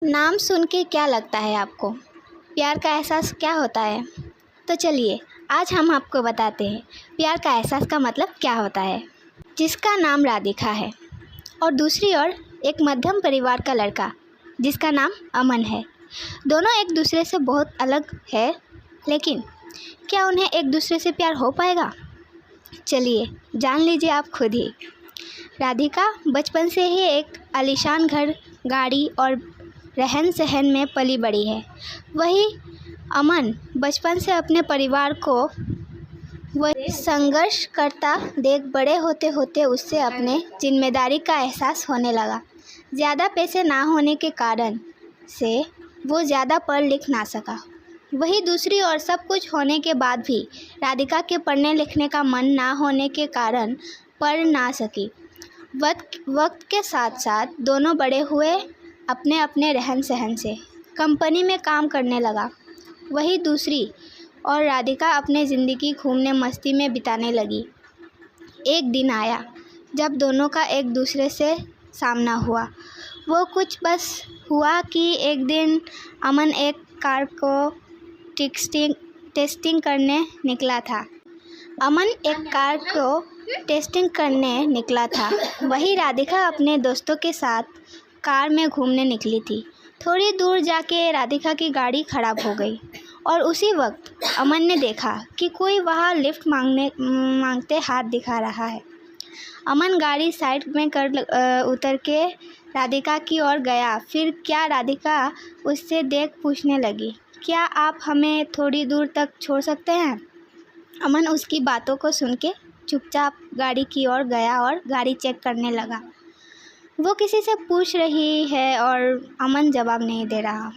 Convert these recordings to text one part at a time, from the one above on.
नाम सुन के क्या लगता है आपको? प्यार का एहसास क्या होता है? तो चलिए आज हम आपको बताते हैं प्यार का एहसास का मतलब क्या होता है। जिसका नाम राधिका है और दूसरी ओर एक मध्यम परिवार का लड़का जिसका नाम अमन है। दोनों एक दूसरे से बहुत अलग है, लेकिन क्या उन्हें एक दूसरे से प्यार हो पाएगा? चलिए जान लीजिए आप खुद ही। राधिका बचपन से ही एक आलीशान घर, गाड़ी और रहन सहन में पली बड़ी है। वही अमन बचपन से अपने परिवार को वही संघर्ष करता देख बड़े होते होते उससे अपने जिम्मेदारी का एहसास होने लगा। ज़्यादा पैसे ना होने के कारण से वो ज़्यादा पढ़ लिख ना सका। वही दूसरी ओर सब कुछ होने के बाद भी राधिका के पढ़ने लिखने का मन ना होने के कारण पढ़ ना सकी। वक्त के साथ साथ दोनों बड़े हुए अपने अपने रहन सहन से। कंपनी में काम करने लगा। वही दूसरी और राधिका अपने ज़िंदगी घूमने मस्ती में बिताने लगी। एक दिन आया जब दोनों का एक दूसरे से सामना हुआ। वो कुछ बस हुआ कि एक दिन अमन एक कार को टेस्टिंग करने निकला था। वही राधिका अपने दोस्तों के साथ कार में घूमने निकली थी। थोड़ी दूर जाके राधिका की गाड़ी खराब हो गई और उसी वक्त अमन ने देखा कि कोई वहाँ लिफ्ट मांगते हाथ दिखा रहा है। अमन गाड़ी साइड में कर उतर के राधिका की ओर गया। फिर क्या राधिका उससे देख पूछने लगी, क्या आप हमें थोड़ी दूर तक छोड़ सकते हैं? अमन उसकी बातों को सुन के चुपचाप गाड़ी की ओर गया और गाड़ी चेक करने लगा। वो किसी से पूछ रही है और अमन जवाब नहीं दे रहा।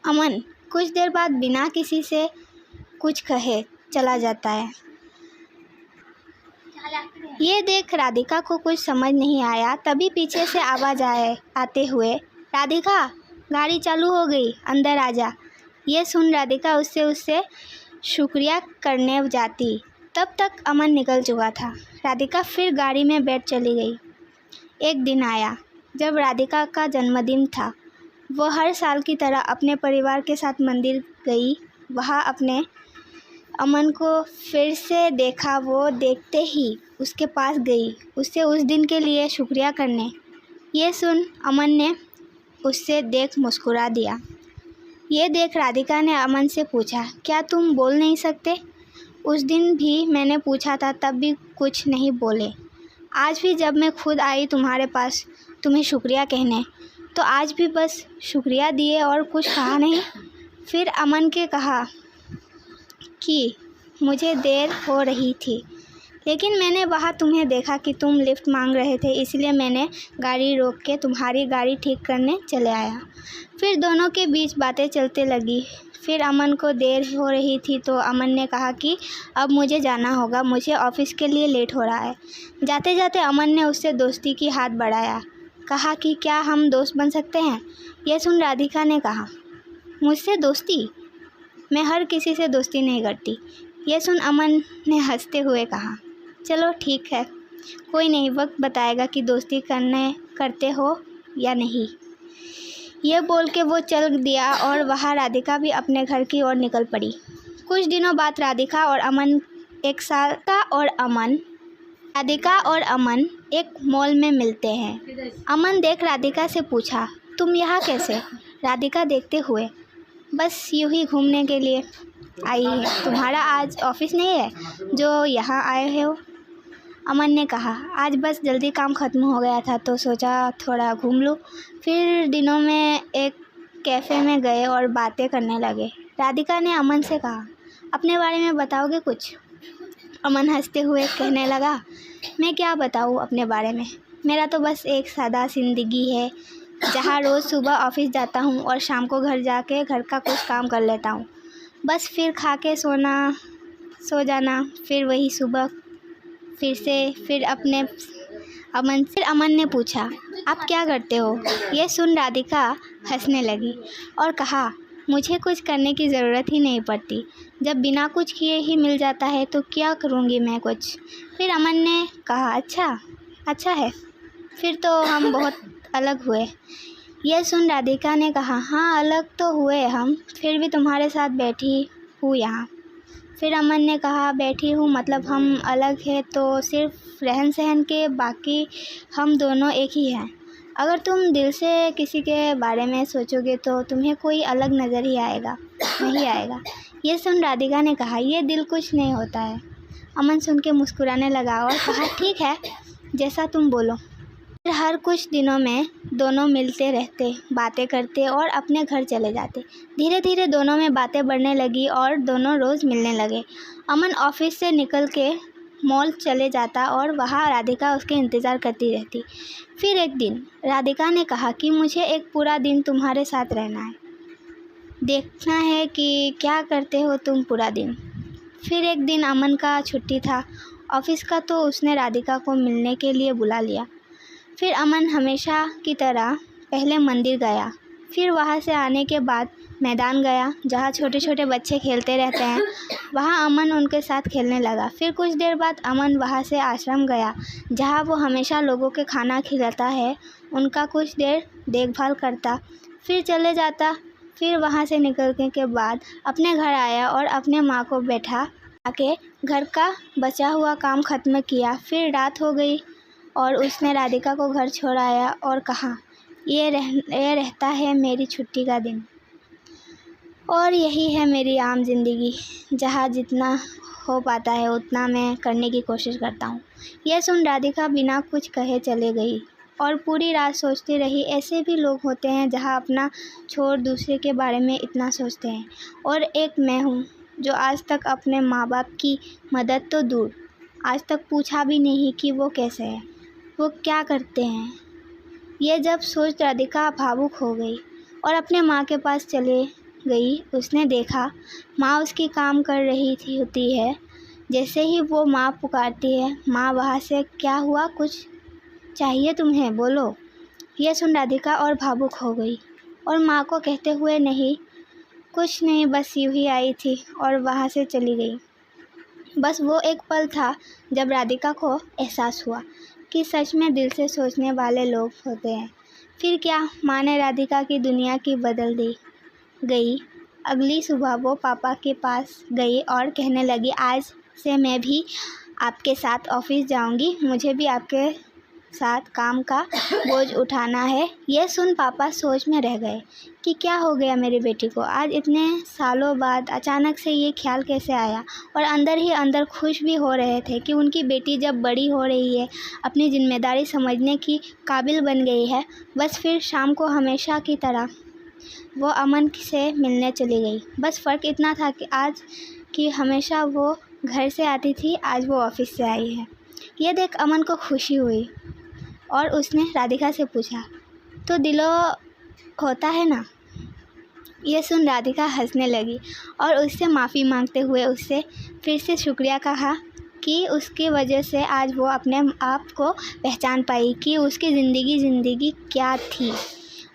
अमन कुछ देर बाद बिना किसी से कुछ कहे चला जाता है। ये देख राधिका को कुछ समझ नहीं आया। तभी पीछे से आवाज़ आते हुए, राधिका गाड़ी चालू हो गई, अंदर आ जा। ये सुन राधिका उससे शुक्रिया करने जाती, तब तक अमन निकल चुका था। राधिका फिर गाड़ी में बैठ चली गई। एक दिन आया जब राधिका का जन्मदिन था। वो हर साल की तरह अपने परिवार के साथ मंदिर गई। वहाँ अपने अमन को फिर से देखा। वो देखते ही उसके पास गई, उससे उस दिन के लिए शुक्रिया करने। ये सुन अमन ने उससे देख मुस्कुरा दिया। ये देख राधिका ने अमन से पूछा, क्या तुम बोल नहीं सकते? उस दिन भी मैंने पूछा था, तब भी कुछ नहीं बोले। आज भी जब मैं खुद आई तुम्हारे पास तुम्हें शुक्रिया कहने, तो आज भी बस शुक्रिया दिए और कुछ कहा नहीं। फिर अमन के कहा कि मुझे देर हो रही थी, लेकिन मैंने वहाँ तुम्हें देखा कि तुम लिफ्ट मांग रहे थे, इसलिए मैंने गाड़ी रोक के तुम्हारी गाड़ी ठीक करने चले आया। फिर दोनों के बीच बातें चलते लगी। फिर अमन को देर हो रही थी तो अमन ने कहा कि अब मुझे जाना होगा, मुझे ऑफिस के लिए लेट हो रहा है। जाते जाते अमन ने उससे दोस्ती की हाथ बढ़ाया, कहा कि क्या हम दोस्त बन सकते हैं? यह सुन राधिका ने कहा, मुझसे दोस्ती? मैं हर किसी से दोस्ती नहीं करती। यह सुन अमन ने हंसते हुए कहा, चलो ठीक है, कोई नहीं, वक्त बताएगा कि दोस्ती करते हो या नहीं। यह बोल के वो चल दिया और वहाँ राधिका भी अपने घर की ओर निकल पड़ी। कुछ दिनों बाद राधिका और अमन एक मॉल में मिलते हैं। अमन देख राधिका से पूछा, तुम यहाँ कैसे? राधिका देखते हुए, बस यूँ ही घूमने के लिए आई है। तुम्हारा आज ऑफिस नहीं है जो यहाँ आए हो? अमन ने कहा, आज बस जल्दी काम ख़त्म हो गया था तो सोचा थोड़ा घूम लूँ। फिर दिनों में एक कैफ़े में गए और बातें करने लगे। राधिका ने अमन से कहा, अपने बारे में बताओगे कुछ? अमन हंसते हुए कहने लगा, मैं क्या बताऊँ अपने बारे में, मेरा तो बस एक सादा ज़िंदगी है जहाँ रोज़ सुबह ऑफिस जाता हूँ और शाम को घर जाके घर का कुछ काम कर लेता हूँ। बस फिर खा के सो जाना, फिर वही सुबह फिर अमन ने पूछा, आप क्या करते हो? ये सुन राधिका हंसने लगी और कहा, मुझे कुछ करने की ज़रूरत ही नहीं पड़ती। जब बिना कुछ किए ही मिल जाता है तो क्या करूँगी मैं कुछ। फिर अमन ने कहा, अच्छा है, फिर तो हम बहुत अलग हुए। यह सुन राधिका ने कहा, हाँ अलग तो हुए हम, फिर भी तुम्हारे साथ बैठी हूँ यहाँ। फिर अमन ने कहा, बैठी हूँ मतलब हम अलग हैं तो सिर्फ रहन सहन के, बाकी हम दोनों एक ही हैं। अगर तुम दिल से किसी के बारे में सोचोगे तो तुम्हें कोई अलग नज़र ही नहीं आएगा। ये सुन राधिका ने कहा, ये दिल कुछ नहीं होता है। अमन सुन के मुस्कुराने लगा और कहा, ठीक है जैसा तुम बोलो। फिर हर कुछ दिनों में दोनों मिलते रहते, बातें करते और अपने घर चले जाते। धीरे धीरे दोनों में बातें बढ़ने लगी और दोनों रोज़ मिलने लगे। अमन ऑफिस से निकल के मॉल चले जाता और वहाँ राधिका उसके इंतज़ार करती रहती। फिर एक दिन राधिका ने कहा कि मुझे एक पूरा दिन तुम्हारे साथ रहना है, देखना है कि क्या करते हो तुम पूरा दिन। फिर एक दिन अमन का छुट्टी था ऑफिस का, तो उसने राधिका को मिलने के लिए बुला लिया। फिर अमन हमेशा की तरह पहले मंदिर गया, फिर वहाँ से आने के बाद मैदान गया जहाँ छोटे छोटे बच्चे खेलते रहते हैं। वहाँ अमन उनके साथ खेलने लगा। फिर कुछ देर बाद अमन वहाँ से आश्रम गया जहाँ वो हमेशा लोगों के खाना खिलाता है, उनका कुछ देर देखभाल करता, फिर चले जाता। फिर वहाँ से निकलने के बाद अपने घर आया और अपने माँ को बैठा आके घर का बचा हुआ काम ख़त्म किया। फिर रात हो गई और उसने राधिका को घर छोड़ आया और कहा, ये रहता है मेरी छुट्टी का दिन और यही है मेरी आम जिंदगी, जहाँ जितना हो पाता है उतना मैं करने की कोशिश करता हूँ। यह सुन राधिका बिना कुछ कहे चले गई और पूरी रात सोचती रही। ऐसे भी लोग होते हैं जहाँ अपना छोड़ दूसरे के बारे में इतना सोचते हैं। और एक मैं हूँ जो आज तक अपने माँ बाप की मदद तो दूर, आज तक पूछा भी नहीं कि वो कैसे है, वो क्या करते हैं। ये जब सोच राधिका भावुक हो गई और अपने माँ के पास चले गई। उसने देखा माँ उसकी काम कर रही होती है। जैसे ही वो माँ पुकारती है, माँ वहाँ से, क्या हुआ, कुछ चाहिए तुम्हें, बोलो। यह सुन राधिका और भावुक हो गई और माँ को कहते हुए, नहीं कुछ नहीं, बस यूँ ही आई थी, और वहाँ से चली गई। बस वो एक पल था जब राधिका को एहसास हुआ कि सच में दिल से सोचने वाले लोग होते हैं। फिर क्या, माँ ने राधिका की दुनिया की बदल दी गई। अगली सुबह वो पापा के पास गई और कहने लगी, आज से मैं भी आपके साथ ऑफिस जाऊंगी, मुझे भी आपके साथ काम का बोझ उठाना है। यह सुन पापा सोच में रह गए कि क्या हो गया मेरी बेटी को, आज इतने सालों बाद अचानक से ये ख्याल कैसे आया। और अंदर ही अंदर खुश भी हो रहे थे कि उनकी बेटी जब बड़ी हो रही है, अपनी जिम्मेदारी समझने की काबिल बन गई है। बस फिर शाम को हमेशा की तरह वो अमन से मिलने चली गई। बस फ़र्क इतना था कि आज कि हमेशा वो घर से आती थी, आज वो ऑफिस से आई है। ये देख अमन को खुशी हुई और उसने राधिका से पूछा, तो दिलो होता है ना। ये सुन राधिका हंसने लगी और उससे माफ़ी मांगते हुए उससे फिर से शुक्रिया कहा कि उसकी वजह से आज वो अपने आप को पहचान पाई कि उसकी ज़िंदगी क्या थी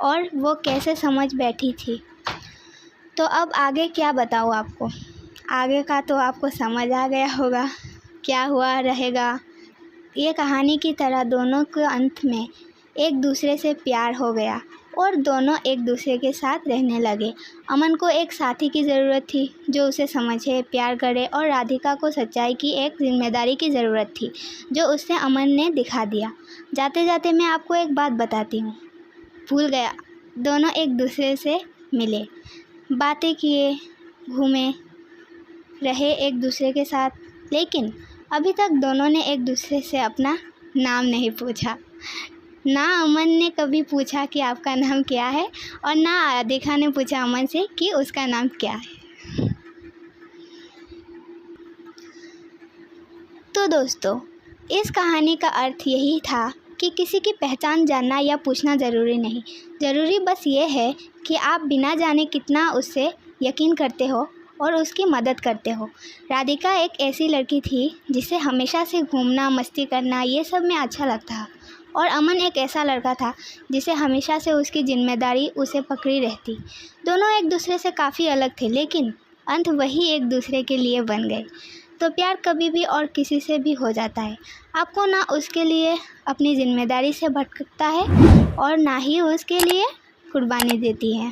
और वो कैसे समझ बैठी थी। तो अब आगे क्या बताऊँ आपको, आगे का तो आपको समझ आ गया होगा क्या हुआ रहेगा। ये कहानी की तरह दोनों के अंत में एक दूसरे से प्यार हो गया और दोनों एक दूसरे के साथ रहने लगे। अमन को एक साथी की ज़रूरत थी जो उसे समझे, प्यार करे, और राधिका को सच्चाई की एक जिम्मेदारी की ज़रूरत थी जो उससे अमन ने दिखा दिया। जाते जाते मैं आपको एक बात बताती हूँ, भूल गया। दोनों एक दूसरे से मिले, बातें किए, घूमे, रहे एक दूसरे के साथ, लेकिन अभी तक दोनों ने एक दूसरे से अपना नाम नहीं पूछा। ना अमन ने कभी पूछा कि आपका नाम क्या है और ना राधिका ने पूछा अमन से कि उसका नाम क्या है। तो दोस्तों, इस कहानी का अर्थ यही था कि किसी की पहचान जानना या पूछना ज़रूरी नहीं, ज़रूरी बस ये है कि आप बिना जाने कितना उससे यकीन करते हो और उसकी मदद करते हो। राधिका एक ऐसी लड़की थी जिसे हमेशा से घूमना, मस्ती करना, ये सब में अच्छा लगता, और अमन एक ऐसा लड़का था जिसे हमेशा से उसकी जिम्मेदारी उसे पकड़ी रहती। दोनों एक दूसरे से काफ़ी अलग थे, लेकिन अंत वही एक दूसरे के लिए बन गए। तो प्यार कभी भी और किसी से भी हो जाता है, आपको ना उसके लिए अपनी जिम्मेदारी से भटकता है और ना ही उसके लिए कुर्बानी देती है।